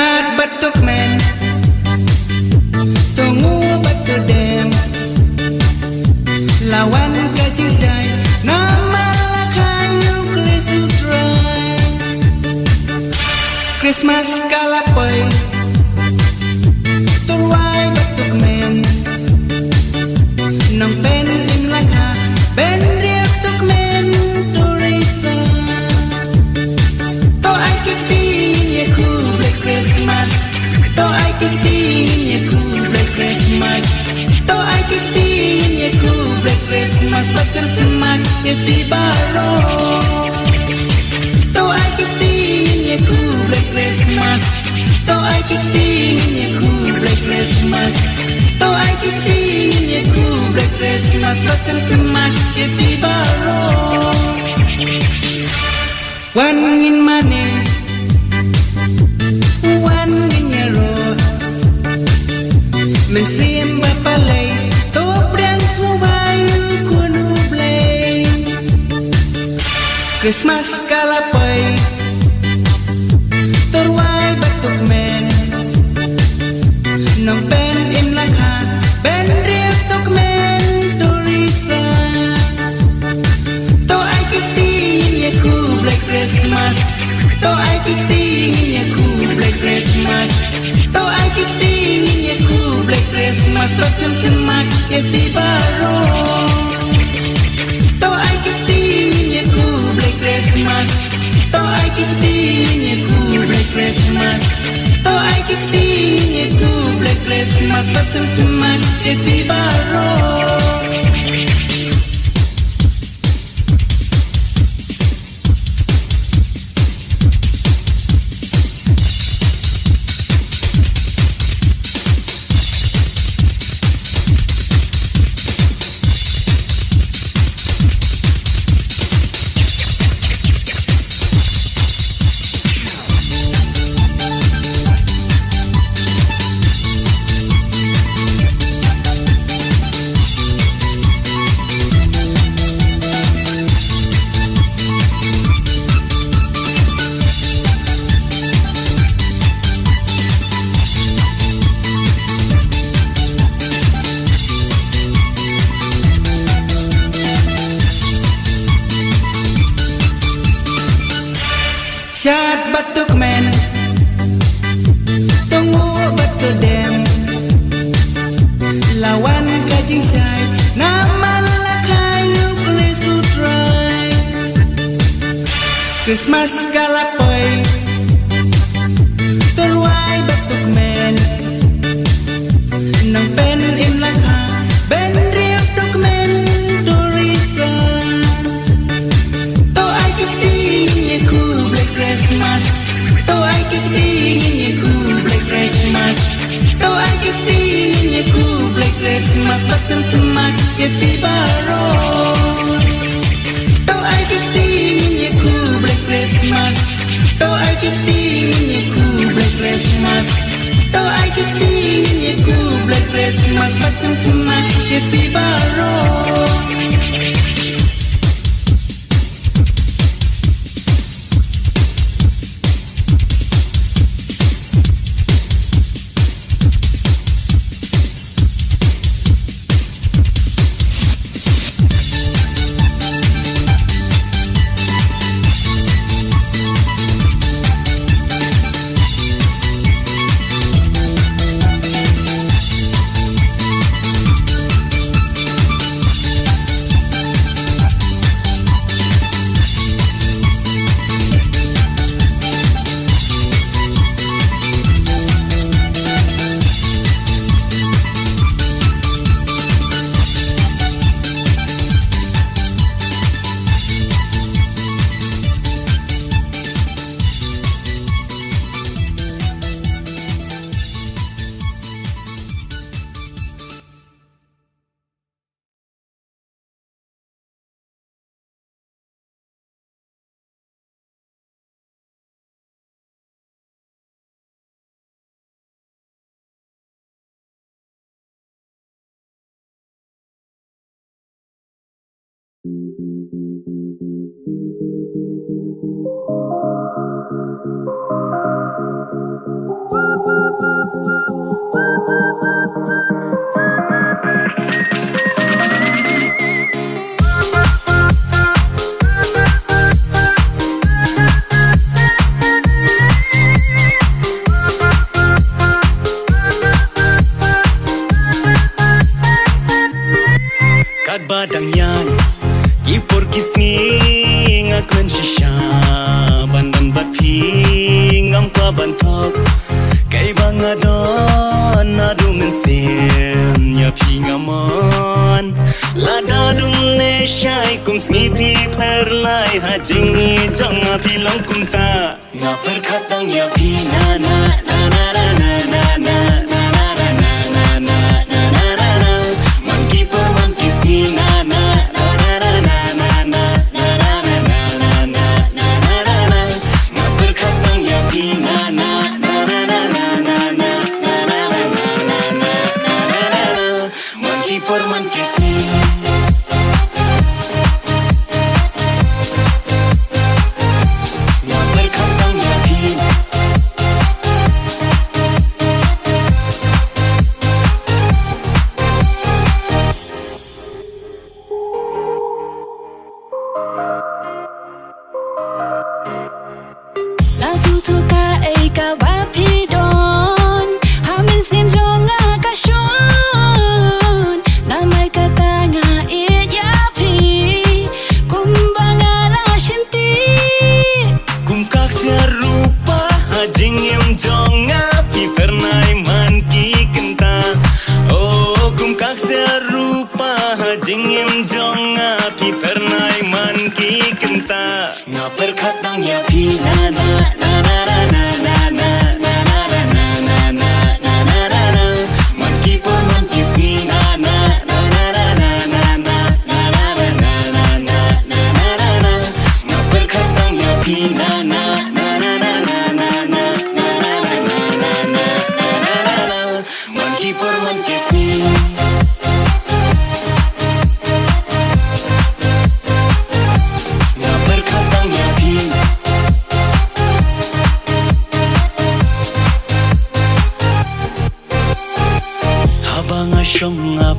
Syarat batuk men tunggu batuk dem lawan kacing say nama kayu kristu dry Christmas kalapoy turway batuk men nang pen imlaka ben riap tuk men turisa to ay kitingin ye ku Black Christmas to ay kitingin ye ku Black Christmas to ay kitingin ye ku Black Christmas pasal cemak ye fibaro to ay kitingin ye ku Black Christmas to ay kitingin ye ku Black Christmas to ay kitingin ye ku Black Christmas pasal cemak ye fibaro wangin mane wangin yaro mensim bapalay to priang subayu kunublay Christmas kalapay turway batuk men nang pen imlaka ben riap tuk men turisa to ay kitingin ye ku Black Christmas to ay kitingin ye ku Black Christmas to ay kitingin ye ku Black Christmas pasal cemak ye fibaro to ay kitingin ye ku Black Christmas to ay kitingin ye ku Black Christmas to ay kitingin ye ku Black Christmas pasal cemak ye fibaro Syarat batuk men tunggu batuk dem lawan kacing say nama kayu kristu dry Christmas kalapoy turway batuk men nang pen imlaka ben riap tuk men turisa to ay kitingin ye ku Black Christmas to ay kitingin ye ku Black Christmas to ay kitingin ye ku Black Christmas pasal cemak ye fibaro to ay kitingin ye ku Black Christmas to ay kitingin ye ku Black Christmas to ay kitingin ye ku Black Christmas pasal cemak ye fibaro nga don na du men sim ya pi nga mon la da dum ne shai kum sngi pi per lai ha jing ni jong nga pi long kum ta nga per khatang ya pi na na na na na na na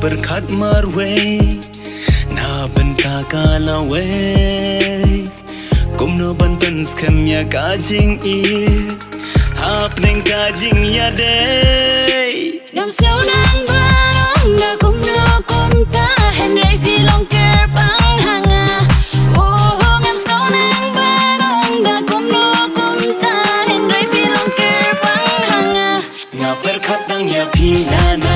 berkat marwe na benta kalawe kum no ban pen skem ya kajing I hap neng kajing ya day ngam siêu nang barong na kum no kum ta hen rai phi long ker bang hanga oh ngam siêu nang barong na kum no kum ta hen rai phi long ker bang hanga nga berkat nang ya pi na na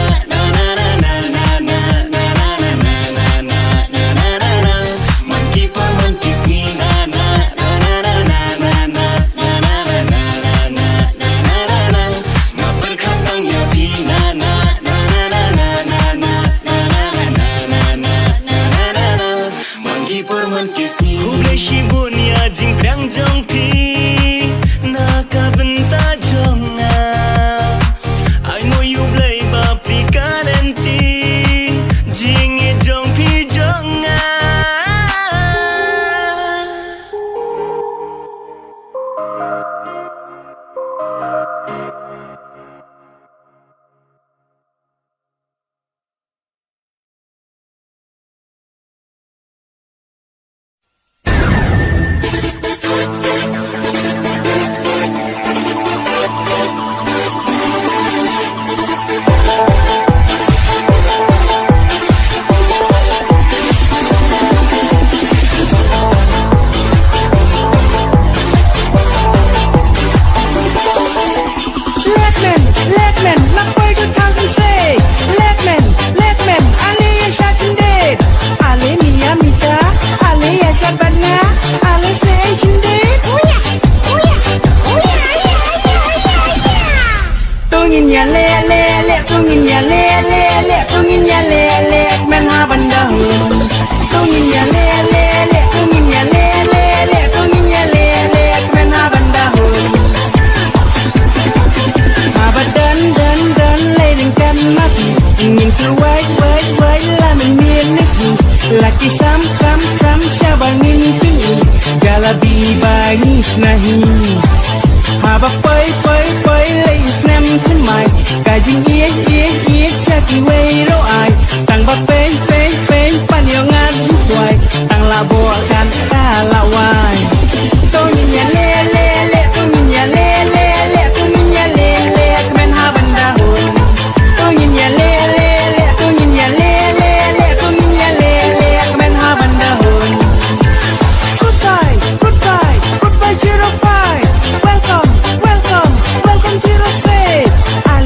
Welcome to the state.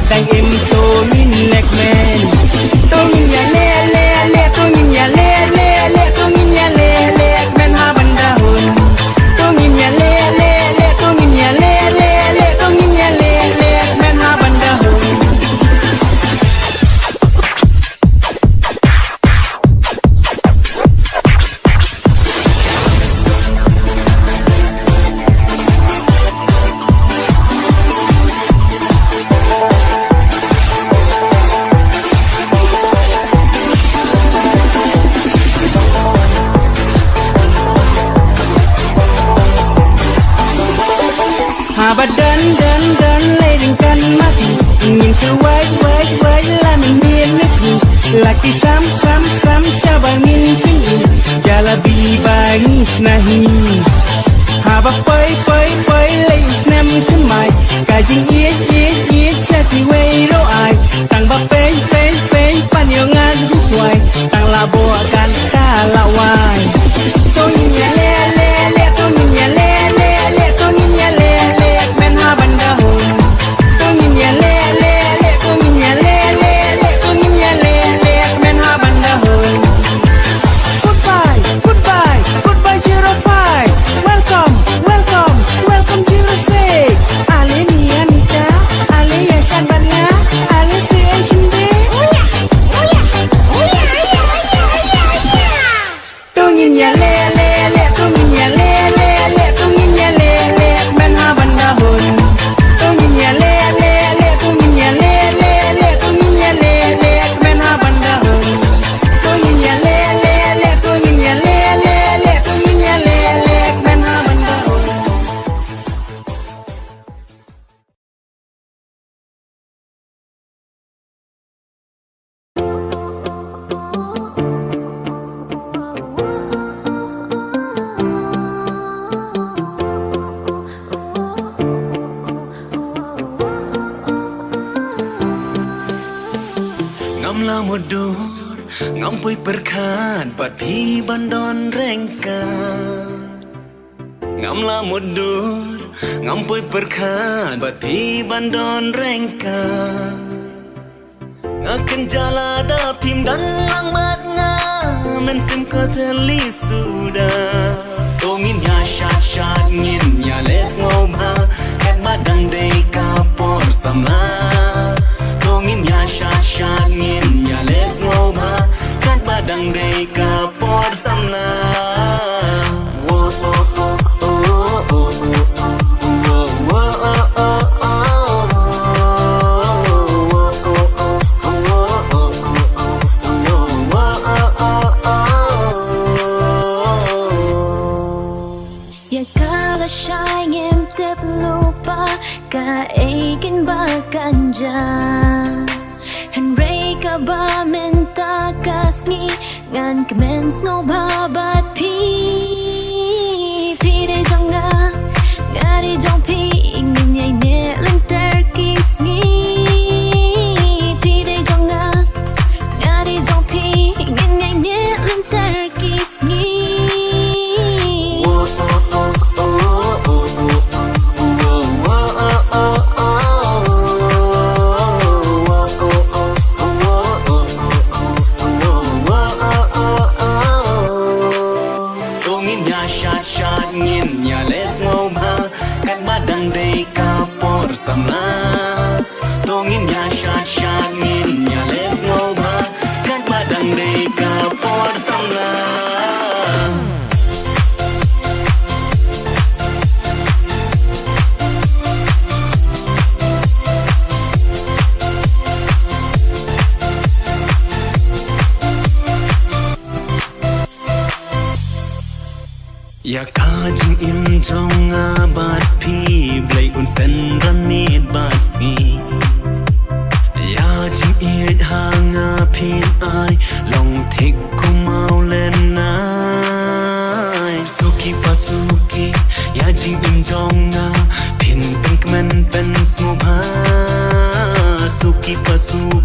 dang em to min lek men to min ya le le le to min ya le le le to min ya le le men ha banda hun to min ya le le le to min ya le le le to min ya le le men ha banda hun Bà đơn lấy đừng cân mắt nhìn cứ quay là mình miên nít là cái sám sao bà miên kinh jala bi ba ngis nahi bà phơi lấy nem thứ mày cả jing yết chati way lo ai tang bà phê pan yêu ngan hút hoài tang là bùa can ca là hoài tôi nhìn nhà le tôi nhìn nhà le tôi nhìn nhà le men ha banda hun tôi nhìn nhà le tôi nhìn nhà le tôi nhìn nhà le men ha banda hun goodbye 05 welcome 06 ale mi amita ale ya shan banga ale se kinde tôi nhìn nhà le tôi nhìn nhà le tôi nhìn nhà le men ha banda hun tôi nhìn nhà le tôi nhìn nhà le tôi nhìn nhà le men ha banda hun tôi nhìn nhà le tôi nhìn nhà le tôi nhìn nhà le men ha banda hun ngam la một đôi ngam pui perkhan pat phi bandon rengka ngam la một đôi ngam pui perkhan pat phi bandon rengka ngakan jala da phim dan lang mat nga men sim ko theli suda tongin ya shat ngin ya les ngom ha kat badang dei ka por samla tongin ya shat ngin ya les ngom ha kat badang dei ka por samla ka aikin ba kanja Henry ka ba menta kasngi ngan kemen snow ba bat pi de jonga ngari jong pi ingin nyai ne leng terkis ni de jonga ngari jong pi ingin nyai ne leng terkis ni samla tongin ya shat ngin ya les ngoma kat badang dei ka por samla ya kajing im trong bat phi blai un sen ran nit bat ski ya jing it hanga phin ai long thik kumau len nai suki pasuki ya jing im trong phin pink men pen subha suki pasuki